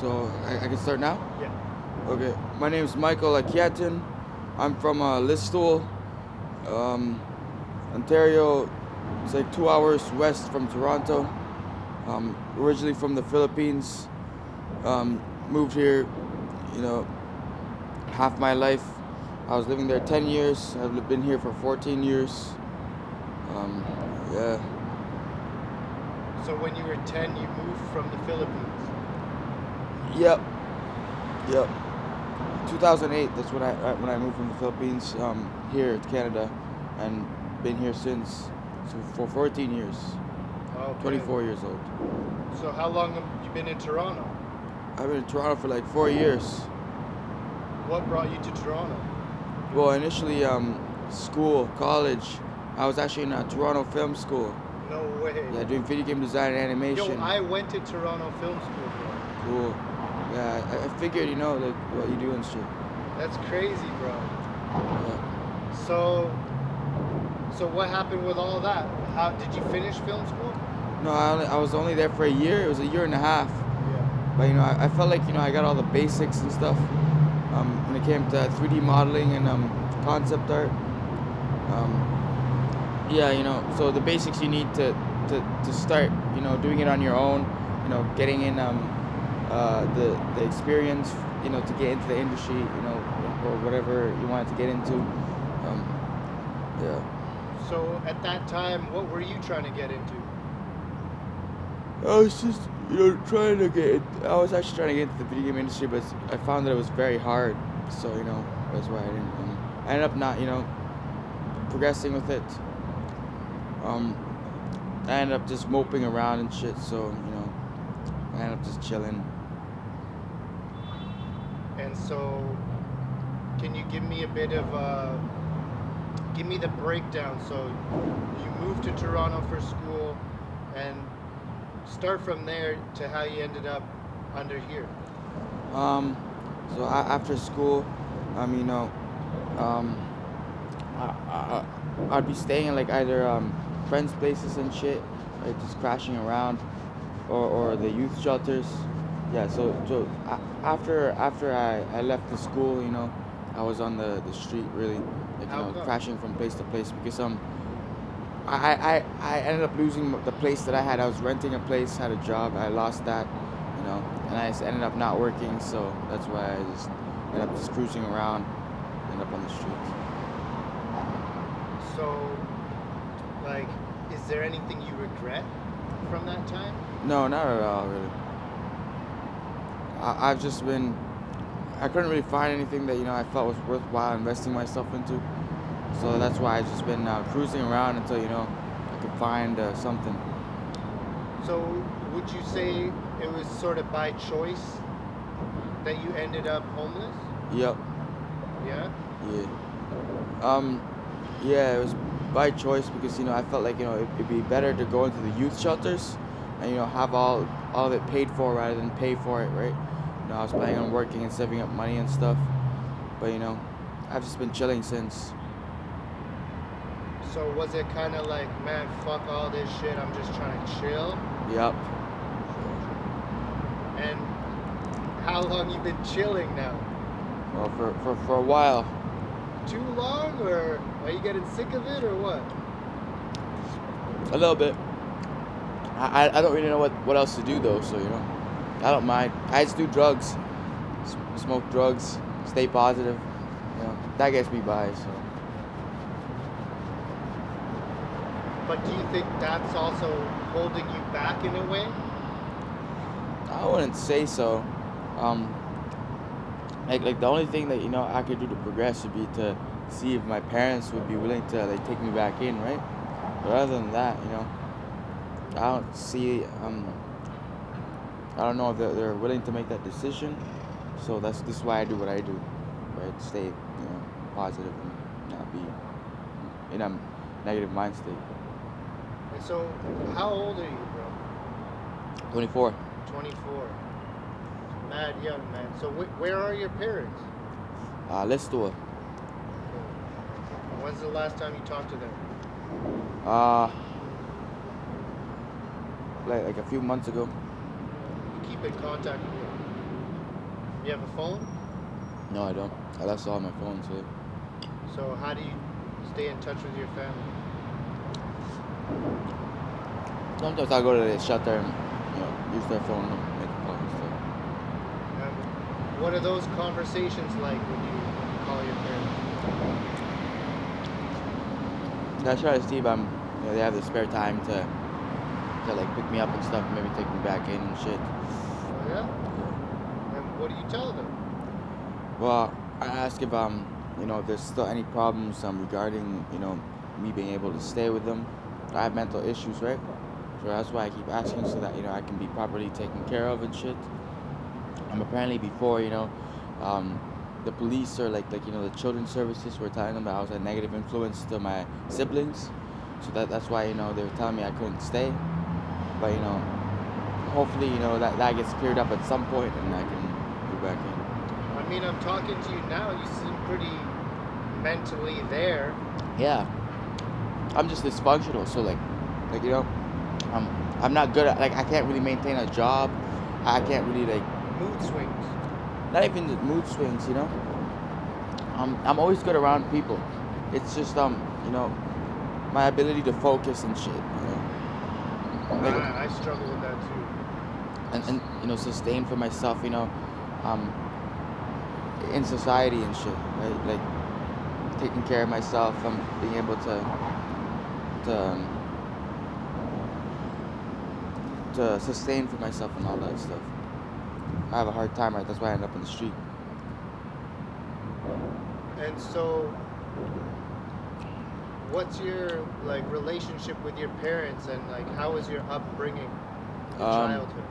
So I can start now? Yeah. Okay. My name is Michael Akiatin. I'm from Listowel, um, Ontario. It's like 2 hours west from Toronto. Originally from the Philippines. Moved here, you know, half my life. I was living there 10 years. I've been here for 14 years. Um, yeah. So when you were 10, you moved from the Philippines. Yep. Yep. 2008. That's when I moved from the Philippines here to Canada, and been here since. So for 14 years. Okay. 24 years old. So how long have you been in Toronto? I've been in Toronto for like 4 years. What brought you to Toronto? Well, initially, school, college. I was actually in a Toronto film school. No way. Yeah, doing video game design and animation. Yo, I went to Toronto Film School, bro. Cool. Yeah, I figured, like what you do and shit. That's crazy, bro. Yeah. So what happened with all that? How did you finish film school? No, I was only there for a year. It was a year and a half. Yeah. But I felt like I got all the basics and stuff. When it came to 3D modeling and concept art. Yeah, so the basics you need to start, doing it on your own, getting in the experience, to get into the industry, or whatever you wanted to get into. Yeah. So at that time, what were you trying to get into? I was just, trying to get. I was actually trying to get into the video game industry, but I found that it was very hard. So that's why I didn't. I ended up not, progressing with it. I ended up just moping around and shit. So I ended up just chilling. And so, can you give me a bit of give me the breakdown? So you moved to Toronto for school, and start from there to how you ended up under here. So after school, I'd be staying in like either friends' places and shit, like just crashing around, or the youth shelters. Yeah. So after I left the school, I was on the street really, like How come? crashing from place to place because I ended up losing the place that I had. I was renting a place, had a job. I lost that, and I just ended up not working. So that's why I just ended up just cruising around, ended up on the streets. So, like, is there anything you regret from that time? No, not at all, really. I've just been. I couldn't really find anything that I felt was worthwhile investing myself into. So that's why I've just been cruising around until I could find something. So, would you say it was sort of by choice that you ended up homeless? Yep. Yeah? Yeah. Yeah, it was by choice because I felt like it'd be better to go into the youth shelters and have all of it paid for rather than pay for it, right? I was planning on working and saving up money and stuff, but I've just been chilling since. So, was it kind of like, man, fuck all this shit, I'm just trying to chill? Yep. And how long you been chilling now? Well, for a while. Too long, or are you getting sick of it, or what? A little bit. I don't really know what else to do though, so I don't mind. I just do drugs, smoke drugs, stay positive. That gets me by. So. But do you think that's also holding you back in a way? I wouldn't say so. Like the only thing that I could do to progress would be to see if my parents would be willing to like take me back in, right? But other than that, I don't see. I don't know if they're willing to make that decision. So this is why I do what I do, right? Stay positive and not be in a negative mind state. And so, how old are you, bro? 24. 24. Mad young, man. So, where are your parents? Let's do it. When's the last time you talked to them? Like a few months ago. You keep in contact with them? You have a phone? No, I don't. I left all my phone, so So how do you stay in touch with your family? sometimes I go to the shelter and use their phone and make a call and stuff. What are those conversations like when you call your parents? I try to see if they have the spare time to like pick me up and stuff, and maybe take me back in and shit. Oh yeah? And what do you tell them? Well, I ask if there's still any problems regarding me being able to stay with them. I have mental issues, right? So that's why I keep asking so that I can be properly taken care of and shit. Apparently before the police or like the children's services were telling them that I was a negative influence to my siblings. So that's why they were telling me I couldn't stay. But hopefully that gets cleared up at some point and I can go back in. I mean, I'm talking to you now. You seem pretty mentally there. Yeah, I'm just dysfunctional. So I'm not good at I can't really maintain a job. I can't really Mood swings. not even the mood swings. I'm always good around people. It's just my ability to focus and shit. I struggle with that too. And sustain for myself. In society and shit. Right? Like taking care of myself. Being able to sustain for myself and all that stuff. I have a hard time, right? That's why I end up in the street. And so, what's your relationship with your parents, and how was your upbringing, your childhood?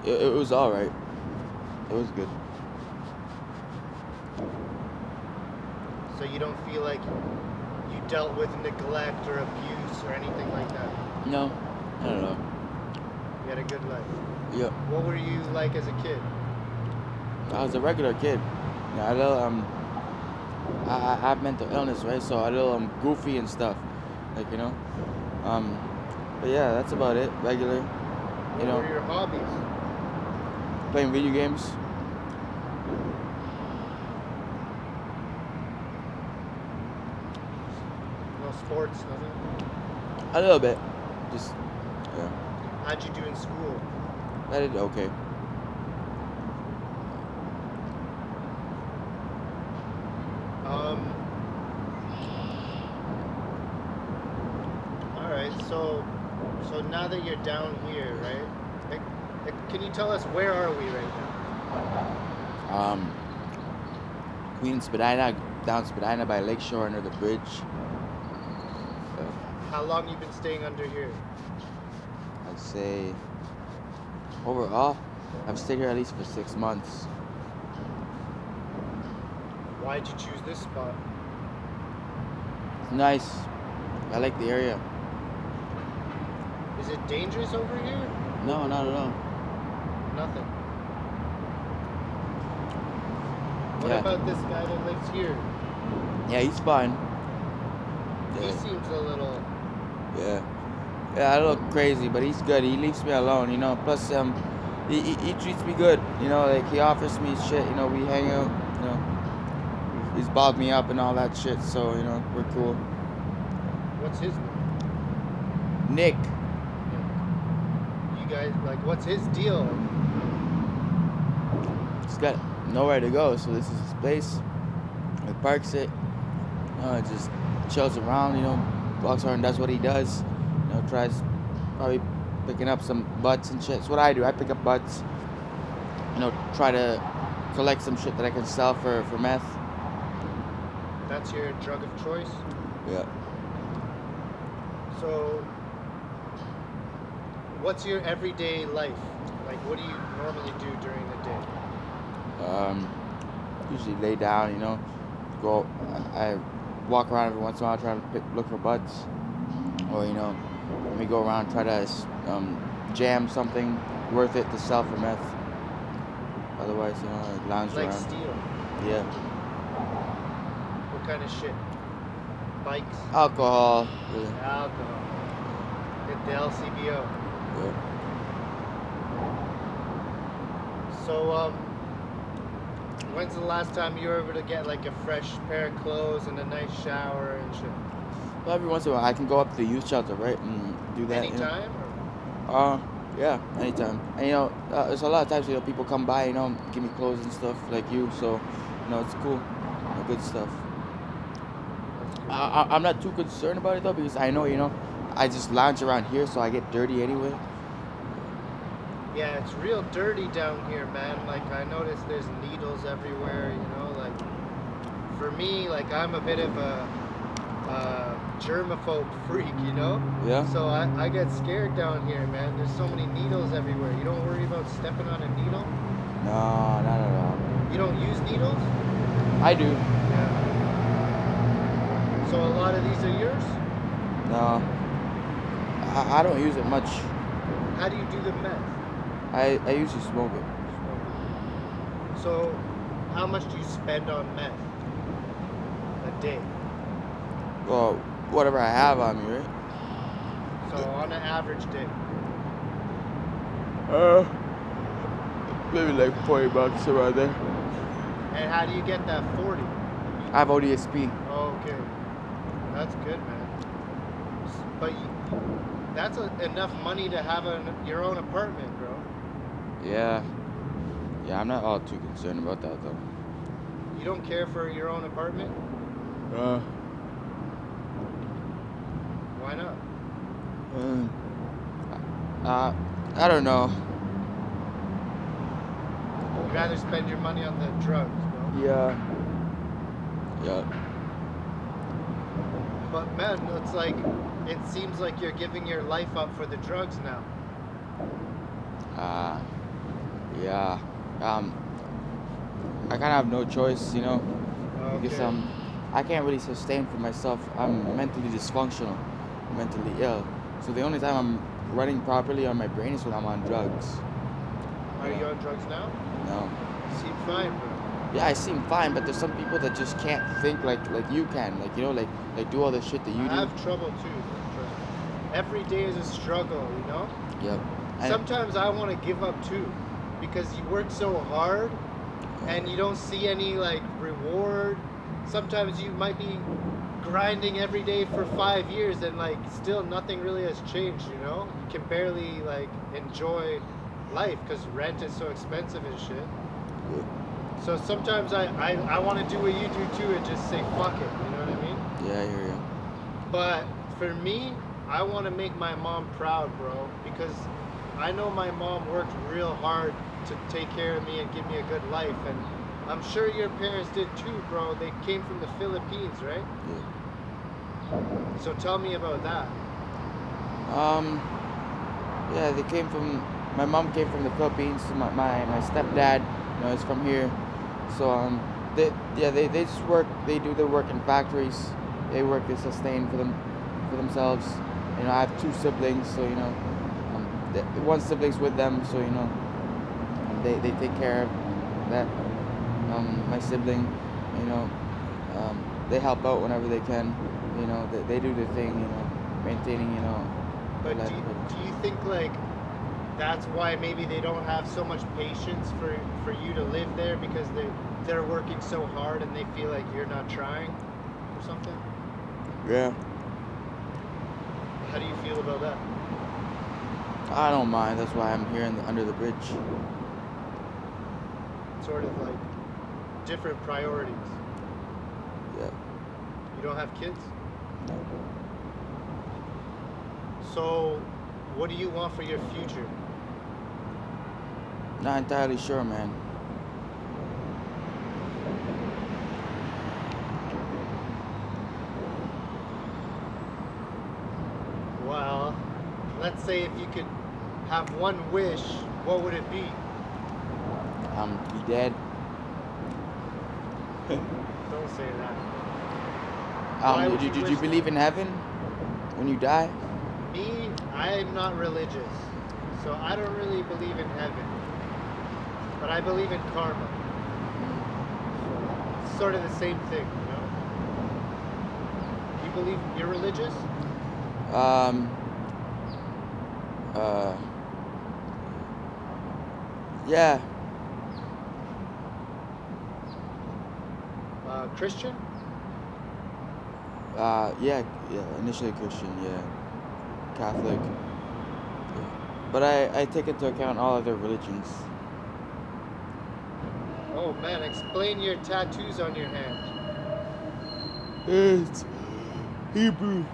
It was all right. It was good. So you don't feel like you dealt with neglect or abuse or anything like that? No, I don't know. You had a good life. Yeah, What were you like as a kid? I was a regular kid. I have mental illness, right? So a little goofy and stuff, But yeah, that's about it. Regular, What were your hobbies? playing video games. No sports, nothing? A little bit, just yeah. How'd you do in school? I did okay. All right. So now that you're down here, right? Can you tell us where are we right now? Queen Spadina, down Spadina by Lakeshore under the bridge. How long you been staying under here? I'd say overall, I've stayed here at least for 6 months. Why'd you choose this spot? It's nice. I like the area. Is it dangerous over here? No, not at all. Nothing. What Yeah. about this guy that lives here? Yeah, he's fine. He Yeah, seems a little. yeah. Yeah, I look crazy, but he's good. He leaves me alone, Plus, he treats me good, he offers me shit, we hang out, He's bought me up and all that shit, so, we're cool. What's his name? Nick. You guys what's his deal? He's got nowhere to go, so this is his place. He parks it, just chills around, walks around and does what he does. Tries probably picking up some butts and shit. That's what I do. I pick up butts, try to collect some shit that I can sell for meth. That's your drug of choice? Yeah. So, what's your everyday life? What do you normally do during the day? Usually lay down, go. I walk around every once in a while trying to look for butts, or let me go around try to jam something worth it to sell for meth. Otherwise, lounge around. Steal? Yeah. What kind of shit? Bikes? Alcohol. Yeah. Alcohol. Get the LCBO. Yeah. So, when's the last time you were able to get like a fresh pair of clothes and a nice shower and shit? Well, every once in a while, I can go up to the youth shelter, right, and do that. Anytime? Yeah, anytime. And there's a lot of times people come by, give me clothes and stuff like you. So, it's cool, good stuff. That's good. I'm not too concerned about it though because I know, I just lounge around here, so I get dirty anyway. Yeah, it's real dirty down here, man. Like, I noticed there's needles everywhere, like, for me, like, I'm a bit of a germaphobe freak, Yeah. So I get scared down here, man. There's so many needles everywhere. You don't worry about stepping on a needle? No, not at all. You don't use needles? I do. Yeah. So a lot of these are yours? No, I don't use it much. How do you do the meth? I usually smoke it. So, how much do you spend on meth a day? Well, whatever I have on me, right? So, on an average day? Maybe like $40 around there. And how do you get that 40? I have ODSP. Oh, okay. That's good, man. But that's enough money to have your own apartment, bro. Yeah. Yeah, I'm not all too concerned about that though. You don't care for your own apartment? Why not? I don't know. You'd rather spend your money on the drugs, bro. Yeah. Yeah. But man, it's like, it seems like you're giving your life up for the drugs now. Yeah. I kind of have no choice, because Okay. I can't really sustain for myself. I'm mentally dysfunctional, mentally ill. So the only time I'm running properly on my brain is when I'm on drugs. Are you on drugs now? No. You seem fine, bro. Yeah, I seem fine, but there's some people that just can't think like you can, like do all the shit that you I do. have trouble too, bro. Trust me. Every day is a struggle, Yep. Sometimes I want to give up too, because you work so hard and you don't see any like reward. Sometimes you might be grinding every day for 5 years and like still nothing really has changed, You can barely like enjoy life because rent is so expensive and shit. Yeah. So sometimes I want to do what you do too and just say fuck it, you know what I mean? Yeah, I hear you. But for me, I want to make my mom proud, bro, because I know my mom worked real hard to take care of me and give me a good life, and I'm sure your parents did too, bro. They came from the Philippines, right? Yeah. So tell me about that. Yeah, my mom came from the Philippines. So my stepdad, is from here. So they just work. They do their work in factories. They work to sustain for themselves. I have 2 siblings, so one sibling's with them, so they take care of that. My sibling, they help out whenever they can. They do their thing, maintaining, But their do livelihood. you think like that's why maybe they don't have so much patience for you to live there because they're working so hard and they feel like you're not trying or something? Yeah. How do you feel about that? I don't mind. That's why I'm here under the bridge. Sort of like different priorities. Yeah. You don't have kids? No. So what do you want for your future? Not entirely sure, man. Well, let's say if you could have one wish, what would it be? Be dead. Don't say that. Why would Did you you wish believe in heaven when you die? Me, I'm not religious, so I don't really believe in heaven. But I believe in karma. It's sort of the same thing, You believe you're religious? Um. Yeah. Christian? Yeah, initially Christian, yeah, Catholic, yeah. But I take into account all other religions. Oh man, explain your tattoos on your hand. It's Hebrew.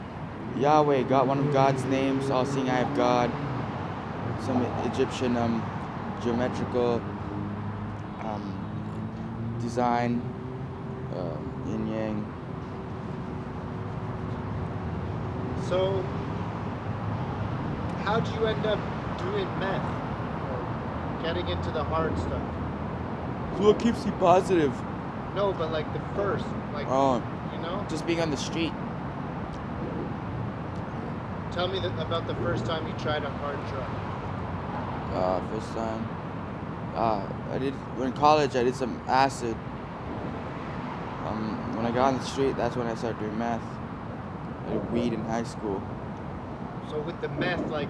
Yahweh, God, one of God's names, all seeing eye of God, some Egyptian geometrical design, yin yang. So, how'd you end up doing meth? Or getting into the hard stuff? So what keeps you positive? No, but like the first, like, Oh, you know? just being on the street. Tell me about the first time you tried a hard drug. First time. I did when in college. I did some acid. When I got on the street, that's when I started doing meth. I did weed in high school. So with the meth, like,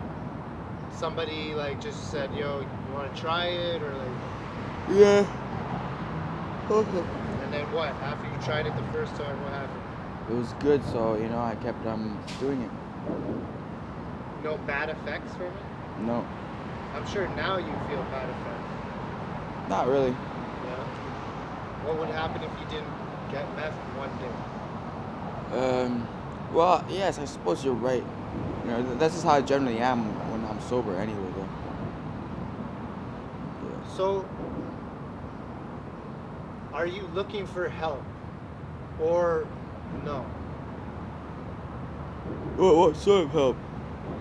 somebody like just said, "Yo, you want to try it?" Or like, Yeah. and then what? After you tried it the first time, what happened? It was good, so I kept doing it. No bad effects from it? No, I'm sure now you feel bad effects. not really. Yeah. What would happen if you didn't get meth one day? Well, yes, I suppose you're right. This is how I generally am when I'm sober, anyway. Though. Yeah. So, are you looking for help, or no? What sort of help?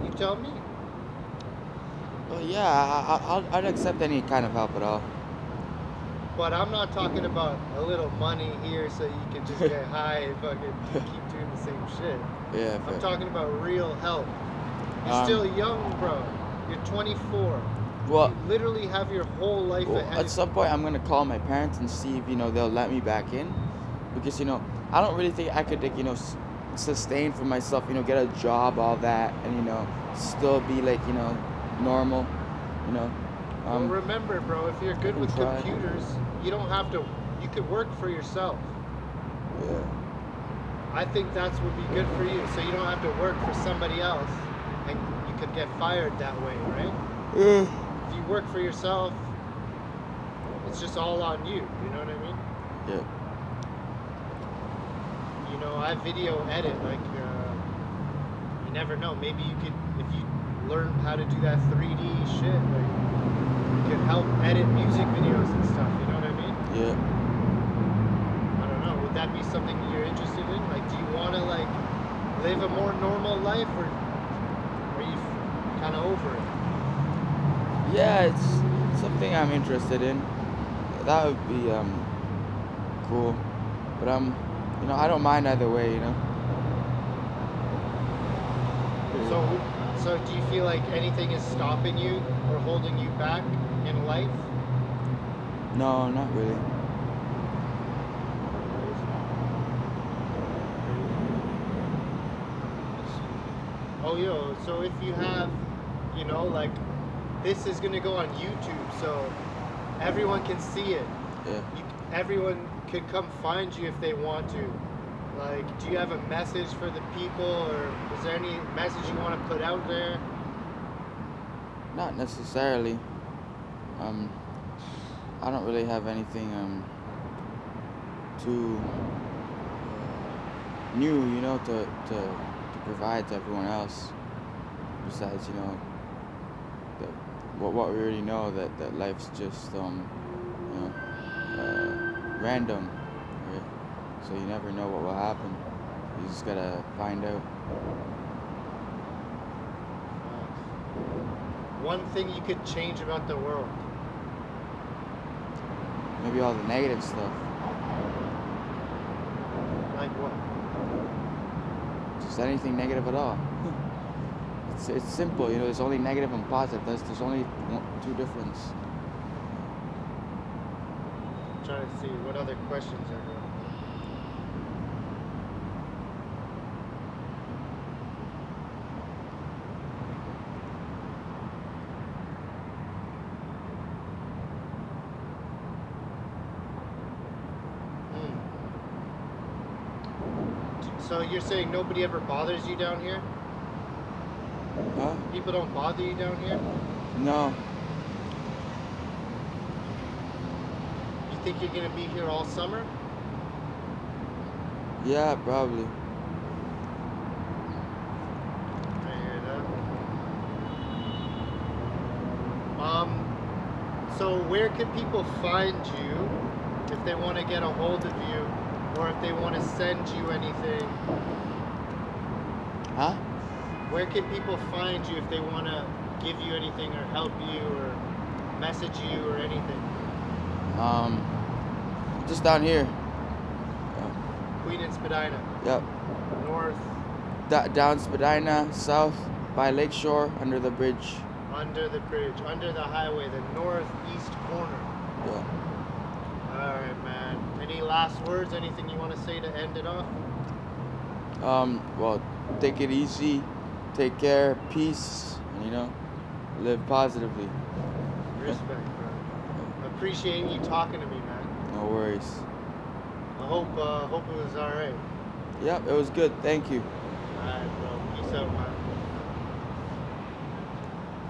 You tell me. Well, yeah, I'd accept any kind of help at all. But I'm not talking about a little money here so you can just get high and fucking keep doing the same shit. Yeah. I'm talking about real help. You're Um, still young, bro. You're 24. Well, You literally have your whole life well, ahead at of some point, I'm gonna call my parents and see if they'll let me back in, because I don't really think I could like sustain for myself, get a job, all that, and still be like normal, you know. Well, remember, bro, if you're good can with try. computers, you don't have to. You could work for yourself. Yeah. I think that's would be good for you, so you don't have to work for somebody else, and you could get fired that way, right? Yeah. If you work for yourself, it's just all on you. You know what I mean? Yeah. I video edit. Like, you never know. Maybe you could, if you learn how to do that 3D shit, like, you could help edit music videos and stuff. You know what I mean? Yeah. I don't know. Would that be something you're interested in? Like, do you want to like live a more normal life, or are you kind of over it? Yeah, it's something I'm interested in. That would be cool, but I don't mind either way. So do you feel like anything is stopping you or holding you back in life? No, not really. Oh, yo, so if you have, like, this is gonna go on YouTube, so everyone can see it. Yeah. Everyone can come find you if they want to. Like, do you have a message for the people, or is there any message you want to put out there? Not necessarily. I don't really have anything too new, to provide to everyone else. Besides, what we already know, that life's just random, right? So you never know what will happen. You just gotta find out. One thing you could change about the world. Maybe all the negative stuff. Like what? Just anything negative at all. It's simple, there's only negative and positive. There's only two difference. I'm trying to see what other questions are there. So you're saying nobody ever bothers you down here? Huh? People don't bother you down here? No. You think you're gonna be here all summer? Yeah, probably. I hear that. So where can people find you if they want to get a hold of you, or if they want to send you anything? Huh? Where can people find you if they want to give you anything or help you or message you or anything? Just down here. Queen and Spadina, Yep. north, Down Spadina, south by Lakeshore, under the bridge. under the bridge, under the highway, the northeast corner. Yeah. All right, man. Any last words? Anything you want to say to end it off? Well, take it easy, take care, peace, and, live positively. Respect, bro. Appreciate you talking to me, man. No worries. I hope it was all right. Yep, it was good. Thank you. All right, bro. Peace out, man.